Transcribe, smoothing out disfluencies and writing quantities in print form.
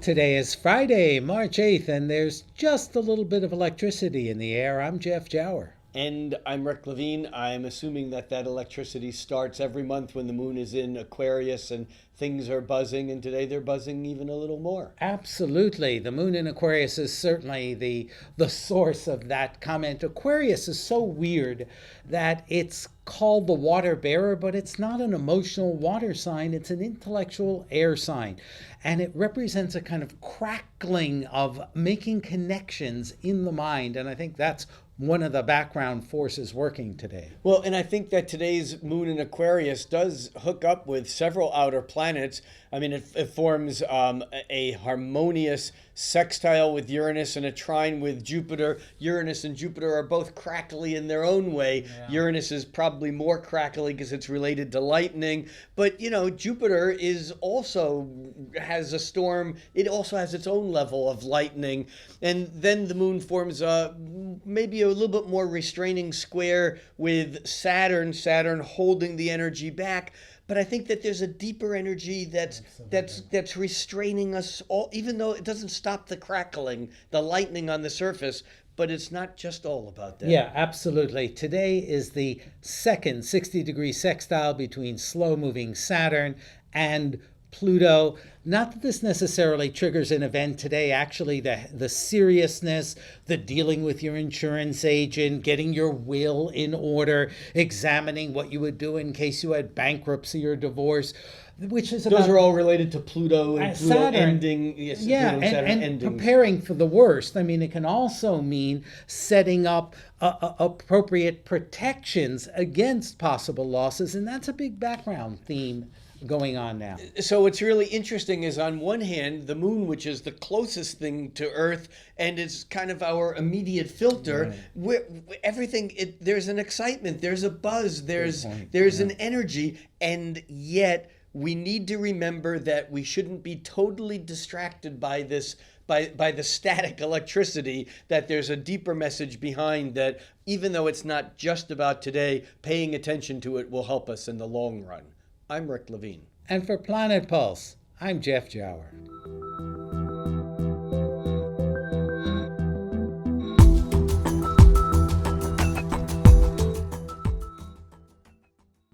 Today is Friday, March 8th, and there's just a little bit of electricity in the air. I'm Jeff Jower. And I'm Rick Levine. I'm assuming that electricity starts every month when the moon is in Aquarius and things are buzzing, and today they're buzzing even a little more. Absolutely. The moon in Aquarius is certainly the source of that comment. Aquarius is so weird that it's called the water bearer, but it's not an emotional water sign. It's an intellectual air sign. And it represents a kind of crackling of making connections in the mind. And I think that's one of the background forces working today. Well, and I think that today's moon in Aquarius does hook up with several outer planets. I mean, it forms a harmonious sextile with Uranus and a trine with Jupiter. Uranus and Jupiter are both crackly in their own way. Yeah. Uranus is probably more crackly because it's related to lightning. But, you know, Jupiter has a storm. It also has its own level of lightning. And then the moon forms maybe a little bit more restraining square with Saturn holding the energy back. But I think that there's a deeper energy that's restraining us all, even though it doesn't stop the crackling, the lightning on the surface. But it's not just all about that. Yeah, absolutely. Today is the second 60-degree sextile between slow-moving Saturn and Pluto. Not that this necessarily triggers an event today. Actually, the seriousness, the dealing with your insurance agent, getting your will in order, examining what you would do in case you had bankruptcy or divorce, which is those are all related to Pluto and Pluto Saturn ending. Yes, yeah, Pluto and Saturn and preparing for the worst. I mean, it can also mean setting up appropriate protections against possible losses, and that's a big background theme going on now. So what's really interesting is, on one hand, the moon, which is the closest thing to Earth and it's kind of our immediate filter, right. There's an excitement, there's a buzz, there's an energy, and yet we need to remember that we shouldn't be totally distracted by this, by the static electricity, that there's a deeper message behind that. Even though it's not just about today, paying attention to it will help us in the long run. I'm Rick Levine. And for Planet Pulse, I'm Jeff Jower.